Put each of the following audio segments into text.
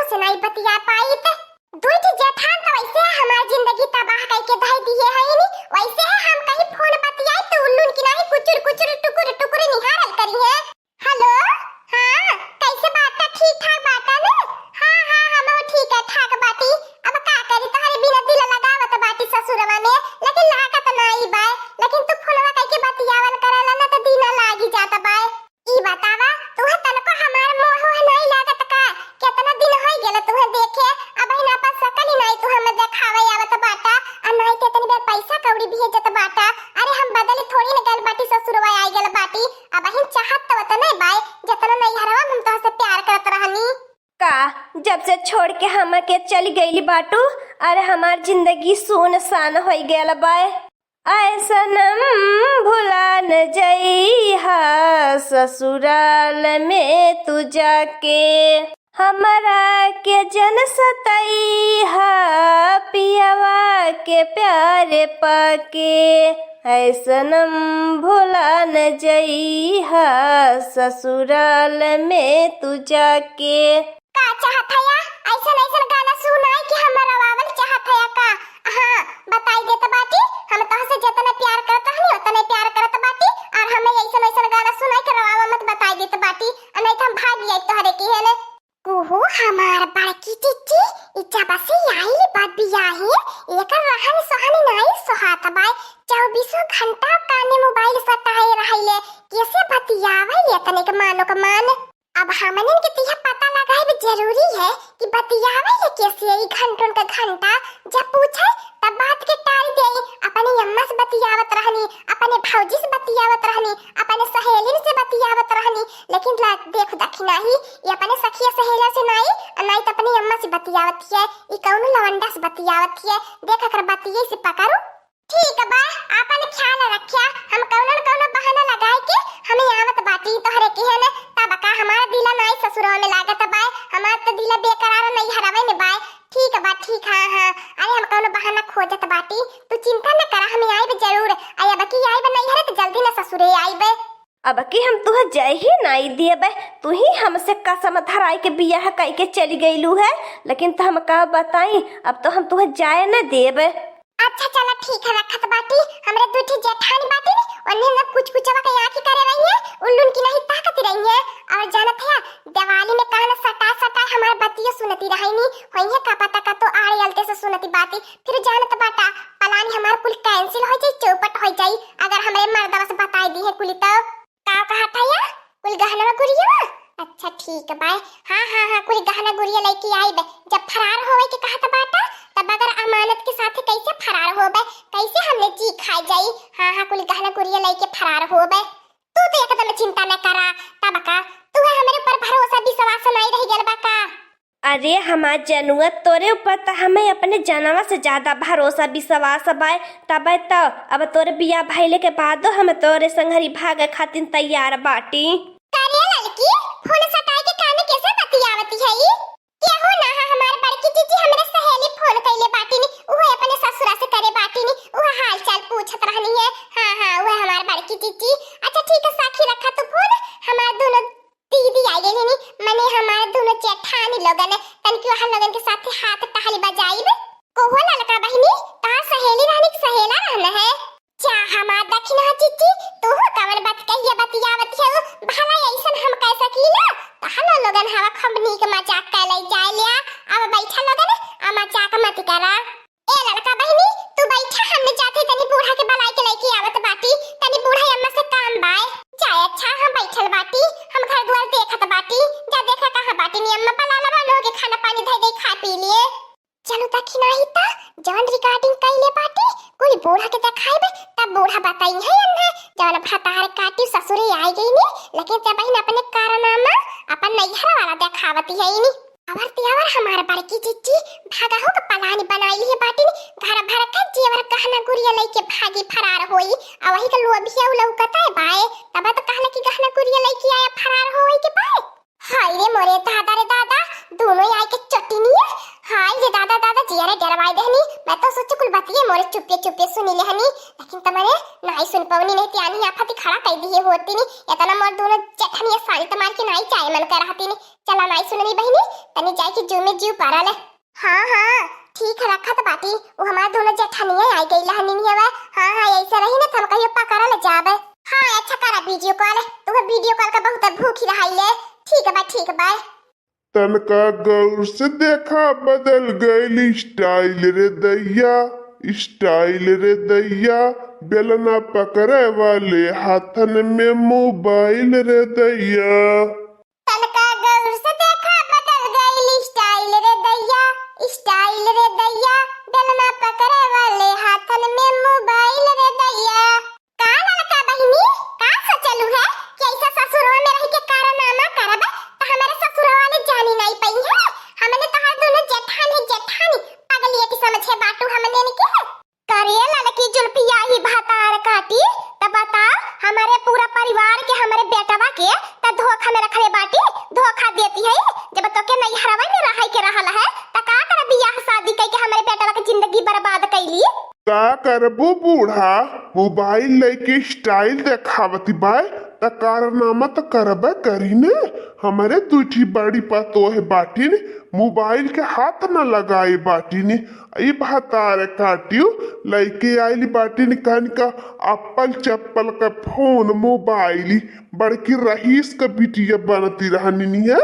से नहीं बतिया पाई त दुईटी जेठान तो वैसे हमार जिंदगी तबाह करके धई दिए है नी। वैसे है हम कहीं फोन बतियाई तो उल्लून की नहीं कुचुर कुचुर टुकुर टुकुर निहारल करी है। हेलो हां कैसे बात ठीक ठाक बात है ना? हां हम ठीक है ठाक बाटी। अब का करी तोहरे बिना दिल लगावत बाटी ससुरवा में लेकिन लागत नहीं बाय। लेकिन तू फोनवा करके बतियावल करला ना तो दिन लागी जाता बाय। ई बतावा तू तनको हमार मोह नहीं लागत का? कितना दिन होई गेल तुहे देखे अब ही ना पर सकल ही नहीं तू हमें देखावे आवत बाटा आ नहीं ते तनी बेर पैसा कौड़ी भेजत बाटा। अरे हम बदले थोड़ी न गल बाटी ससुरवा आई गेल बाटी। अब ही चाहत तो नहीं बाय जतना नहीं हरवा हम तो से प्यार करत रहनी का जब से छोड़ के हम के चली गईली बाटू। अरे हमार जिंदगी सुनसान हो गया बाय। ऐसा नम भुला न जइहा ससुराल में तू जाके हमरा के जन सतइहा पियावा के प्यारे पाके। ऐसनम भुला न जइहा ससुराल में तू जाके। का चाहत है या ऐसा ऐसा गाना सुनाई कि हमरा वावल चाहत है का? हां बताई दे त बाटी हम तो से जितना प्यार करत हनी उतना प्यार करत बाटी और हमें ऐसा ऐसा गाना सुनाई करवावा मत बताई दे त बाटी नहीं तो हम भाग जाई तोहरे की है ने। ओहो हमार बड़की चिच्ची इच्छा बसे आईली बात बिया है एकर रहन सहन नहीं सोहात बाय। 24 घंटा काने मोबाइल सताए रहिले कैसे बतियावे इतने के मानो का मान। अब हमनन के तिहा पता लगाए भी जरूरी है कि बतियावे ये कैसे ई घंटों का घंटा जब पूछे तब बात के टाल दे। अपने अम्मा से बतियावत रहनी अपने भौजी से बतियावत रहनी अपने सहेली से बतियावत रहनी लेकिन देख दखी नहीं ये अपने सखिया सहेला से नहीं तो अपनी अम्मा से बतियावत है। ई कौन लवंडा से बतियावत है देख कर बतिये से पकड़ू। ठीक बा आपन ख्याल रखिया हम कौन बहाना लगाए के हमें आवत बाटी तोहरे की है ना तब का हमारा दिला नहीं ससुरवा में लागत बाय। हमार तो दिला बेकरार नहीं हरावे में बाय। ठीक बा ठीक हां अरे हम कौन बहाना खोजत बाटी तू चिंता न कर हमें आइब जरूर। आया बकी आइब नहीं हरे तो जल्दी ना ससुरे आइब। अब की हम तुह जय ही नहीं दिए तू ही हमसे कसम धराई के बियाह कई के चली गईलू है लेकिन तो हम का बताई अब तो हम तुह जाए न देब। अच्छा चला ठीक है रखत बाटी हमरे दूठी जेठानी बाटी ओने न कुछ कुछवा के आंखी करे रही है उल्लून की नहीं ताकत रही है। और जानत है दिवाली में कान सटा हमार बतिया सुनती रहनी होई है का पता का तो आड़े अलते से सुनती बाती फिर जानत बाटा प्लान हमार कुल कैंसिल हो जाई चौपट हो जाई अगर हमरे मर्दवा से बताई दी है कुली तो का कहा था या कुल गहना गुड़िया। अच्छा ठीक है बाय हां कुल गहना गुड़िया लेके आई बे जब फरार होवे के कहा था बाटा तब अगर अमानत के साथ कैसे फरार होबे कैसे हमने जी खा जाई। हां कुल गहना गुड़िया लेके फरार होबे तू तो एकदम चिंता न करा तब का तू हमारे ऊपर भरोसा विश्वास नहीं रह गेल बा का? अरे हमार जनुअत तोरे ऊपर तो हमें अपने जनवा से ज्यादा भरोसा विश्वास बाय। तब तो अब तोरे बियाह भइले के बाद हम तोरे संगरी भागे खातिर तैयार बाटी। करे लड़की फोन सटाई के काने कैसे बतियावती है ई केहू ना हमार बड़की जीजी हमरे सहेली फोन कइले बाटी नी ओहे अपने ससुरा से करे बाटी नी ओहे हाल चाल पूछत रहनी है। हां ओहे हमार बड़की जीजी। अच्छा ठीक है साखी रखा तू फोन हमार दोनों दीदी आई गई नी मने हमार दोनों जेठानी लोगन तन की वहां लोगन के साथ हाथ ताली बजाइब कोहो ललका बहिनी ता सहेली रहनी की सहेला रहना है क्या हमार दक्षिणा जीजी तू कवन बात कहिए बतियावत है भला ऐसन हम कह सकीला तहनो लोगन हवा खंबनी के मजाक कर ले जाए लिया। अब बैठा लोगन आ मजाक मत करा। ए लड़का बहिनी तू बैठा हमने जाते तनी बूढ़ा के बलाई के लेके आवत बाटी तनी बूढ़ा अम्मा से काम बाय जाए। अच्छा हम बैठल बाटी हम घर द्वार देखत बाटी जा देखा कहां बाटी नी अम्मा पला लबा लोगे खाना पानी धई दे खा पी लिए चलो दक्षिणा ही ता जवन रिकॉर्डिंग कइले बाटी कोई बूढ़ा के देखाइबे तब बूढ़ा बताई है अन्ना जवन भतार काटी ससुरे आई गई नी लेकिन तब बहन अपने कारनामा अपन नैहरा वाला देखावती है नी। अवर त्यावर हमार बड़की चिच्ची भागा हो के पलानी बनाई है बाटी नी घर भर का जेवर गहना गुड़िया लेके भागी फरार होई आ वही के लोबिया लौकता है बाय तब तो कहला कि गहना गुड़िया लेके आया फरार होई के बाय। हाय रे मोरे दादा रे दादा दोनों आई के चट्टी नी है। हाय रे दादा जियारे डरवाई देहनी मैं तो सोचे कुल बतिए मोरे चुपे सुनी लेहनी लेकिन तमरे नहीं सुन पवनी नहीं त्यानी आफती खड़ा कह दी होती नी इतना मोर दोनों जेठनी साड़ी तमार के नहीं चाहे मन कर रहती नी चला नहीं सुननी बहनी तनी जाए कि जू में जीव पारल। हाँ हाँ ठीक है रखा तो बाटी वो हमारे दोनों जेठानिया आई गई लहनी हवा। हाँ हाँ ऐसा रही ना तुम कहियो पकड़ा ले जाबे। हाँ अच्छा करा वीडियो कॉल तुम्हें वीडियो कॉल का बहुत भूखी रही है। ठीक है बाय ठीक है बाय। तनका गौर से देखा बदल गई स्टाइल रे दैया स्टाइल रे दैया बेलना पकड़े वाले हाथन में मोबाइल रे दैया। तनका गौर से देखा बदल गई स्टाइल रे दैया स्टाइल रे दैया बेलना पकड़े वाले हाथन में मोबाइल रे दैया। का लड़का बहिनी का सोचलू है कि ऐसा ससुरवा में रह के कारनामा करब तो हमारे ससुरवा वाले जानी नहीं पई है। हमने तो हर दोनों जेठानी पागलियत समझे बाटू हमने ने के करिए लड़की जुल्फिया ही भातार काटी तब बता हमारे पूरा परिवार के हमारे बेटवा के त धोखा में रखले बाटी धोखा देती है। जब तो के नहीं हरवा में रह के रहल है त का कर बियाह शादी कई के हमारे बेटवा के जिंदगी बर्बाद कैली। का करबो बूढ़ा मोबाइल लेके स्टाइल देखावती बाय त कारनामा तो करबे करी ने। हमारे दूठी बड़ी पतो है बाटी ने मोबाइल के हाथ न लगाए बाटी ने ई भातार काटियो लेके आइली बाटी ने कहन का अप्पल चप्पल का फोन मोबाइल बड़की रहीस का बिटिया बनती रहनी है।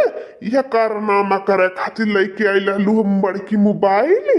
यह कारनामा करे खातिर लेके आई लहलू हम बड़की मोबाइल।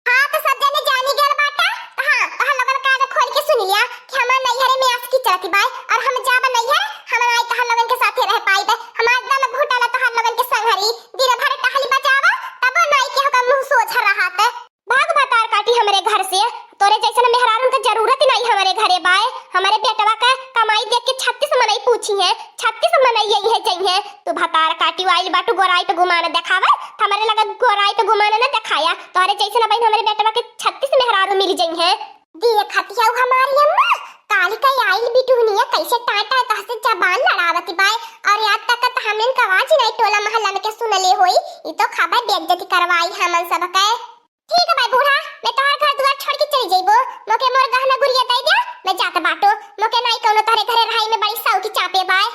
हां तो सब जने जानी गेल बाटा। हां तो हम लोगन कान खोल के सुन लिया कि हम नैहरे में आस की चलती बाई और हम जाब नैहर हम आई तो हम लोगन के साथे रह पाईबे। हमार दम घुटाला तो हम लोगन के संगरी दिन भर टहली बजावा तब नाई के होगा मुंह सोझ रहा है। भाग भातार काटी हमारे घर से तोरे जैसन मेहरारू का जरूरत ही नहीं हमारे घरे बाय। हमारे बेटवा का कमाई देख के 36 मनई पूछी है 36 मनई यही है चाहिए। तू भातार काटी आइल बाटू गोराई पे घुमाने देखावा हमारे लगा गोराई पे घुमाने न दिखाया तोरे जैसन बहन हमारे बेटवा के 36 मेहरारू मिल जाई है। देखती है हमारी अम्मा काली का आइल बिटुनिया कैसे टाटा तहसे जबान लड़ावती बाय और याद तक त हमन का आवाज नहीं टोला मोहल्ला में के सुनले होई ई तो खबर बेइज्जती करवाई हमन सब के। ठीक है भाई बूढ़ा मैं तोहर घर द्वार छोड़ के चली जइबो मोके मोर गहना गुड़िया दे दे मैं जात बाटो मोके नहीं कोनो तोहरे घरे रहाई में बड़ी सौ की चापे बाय।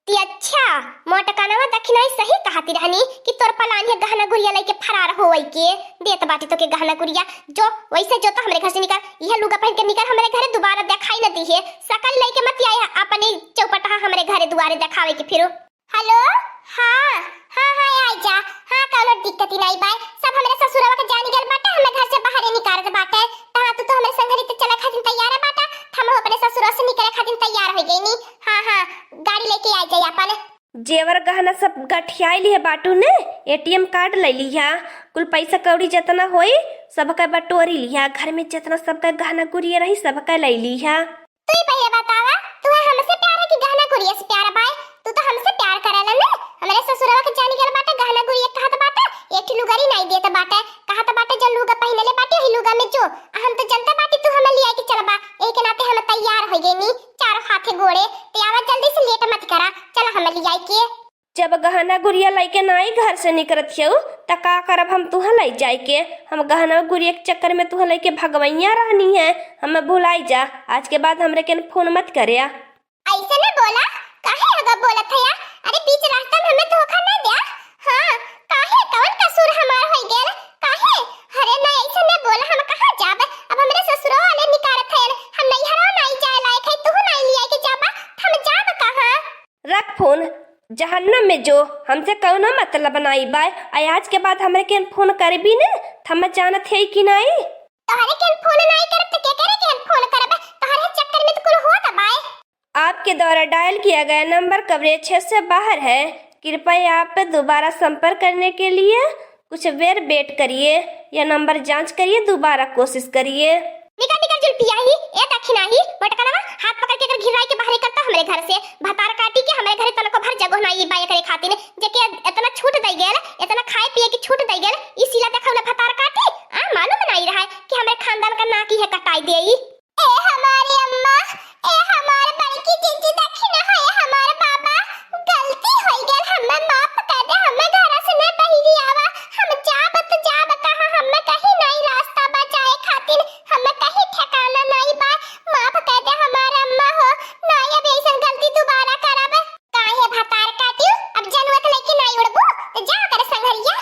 ती अच्छा मोट कानवा दखिनाई सही कहती रहनी कि तोर पलानी गहना गुड़िया लेके फरार होई के देत बाटी तो के गहना गुड़िया जो वैसे जो तो हमरे घर से निकल यह लुगा पहन के निकल हमारे घरे दोबारा दिखाई न दी है सकल लेके मत आए अपने चौपटा हमारे घरे दुआरे दिखावे के फिरो। हेलो हां हां हां आई जा हां कोनो दिक्कत ही नहीं बाय सब हमारे ससुरवा के जानी गेल बाटा हमें घर से बाहर निकाल दे बाटे ता तू तो हमारे संगरी ते चला खातिर तैयार है बाटा हम अपने ससुरवा से निकले खातिर तैयार हो गई नी। हां हां गाड़ी लेके आ जाई अपन जेवर गहना सब गठियाई ली है बाटू ने एटीएम कार्ड ले लिया कुल पैसा कौड़ी जितना होई सबका बटोरी लिया घर में जितना सबका गहना गुड़िया रही सबका ले लिया। तू ही पहले बतावा तू हमसे प्यार है कि गहना गुड़िया से प्यार बाय तू तो हमसे प्यार करेला ना हमारे ससुरवा के जानी गेल बाटा गहना गुड़िया कहत बाटा एक लुगारी नहीं देत बाटा कहत बाटा जो लुगा पहनले बाटे ही लुगा में जो हम तो जनता बाटी तू हमें लिया के चलबा एक नाते हम तैयार हो गई नी चारों हाथे गोड़े ते आवा जल्दी से लेट मत करा चल हमें लिया के। जब गहना गुड़िया लेके नाई घर से निकलत हो त का करब हम तुहा ले जाए के हम गहना गुड़िया के चक्कर में तुहा लेके भगवैया रहनी है हमें भुलाई जा आज के बाद हमरे के फोन मत करे। ऐसे न बोला काहे अगर बोलत है यार अरे बीच रास्ता में हमें धोखा ना दे। हां काहे कौन कसूर हमार हो गेल काहे अरे नहीं ऐसे न बोला हम कहां जाब अब हमरे ससुरो वाले निकारत है हम नहीं हरा नहीं जाए लायक है तू नहीं लिया के जाबा हम जाब कहां। रख फोन जहन्नम में जो हमसे कौनो मतलब बनाई बाय आज के बाद हमरे के फोन कर भी ने हम जानत है कि नहीं तोहरे के फोन नहीं करब त के करे के फोन करब तोहरे चक्कर में तो कुल होत बाय। आपके द्वारा डायल किया गया नंबर कवरेज से बाहर है कृपया आप दोबारा संपर्क करने के लिए कुछ देर वेट करिए यह नंबर जांच करिए दोबारा कोशिश करिए। निकल निकल जुल्फिया ही ए दखिना ही मोटकनवा हाथ पकड़ के अगर घिराई के बाहर करता हमारे घर से भतार काटी के हमारे घरे तनको भर जगह नहीं बाय करे खातिर जेके इतना छूट दई गेल इतना खाए पिए की छूट दई गेल इसीला देखौला भतार काटी आ मालूम नहीं रहा है कि हमारे खानदान का नाकी है कटाई देई। ए हमारी अम्मा ए हमारे बड़की जिंजी दखिना है हमारे बाबा गलती हो गेल हमें माफ कर दे हमें घर से न पहली आवा हम जाब कहां हमें कहीं नहीं रास्ता बचाए खातिर हमें कहीं ठिकाना नहीं बा माफ कर दे हमारे अम्मा हो नहीं अब ऐसा गलती दोबारा करब काहे भतार काटियो अब जरूरत लेके नहीं उड़बो तो जा कर संघरिया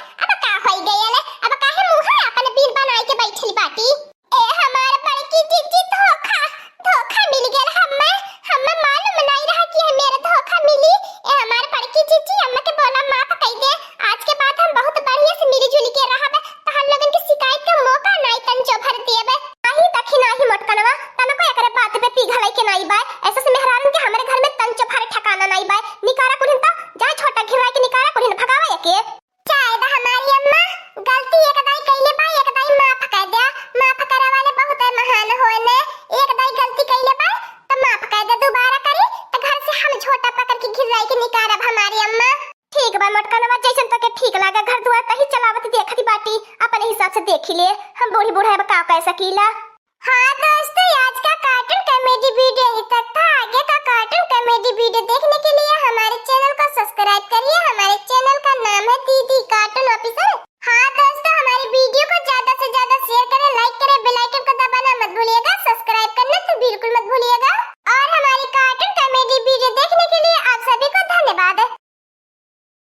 छोटा पकड़ के घिराई के निकारब हमारी अम्मा। ठीक बा मोटकनवा जैसन तो के ठीक लागा घर दुआर तही चलावत देखती बाटी अपने हिसाब से देख ले हम बूढ़ी बूढ़ा का कैसा कीला। हाँ दोस्तों आज का कार्टून कॉमेडी वीडियो यहीं तक था। आगे का कार्टून कॉमेडी वीडियो देखने के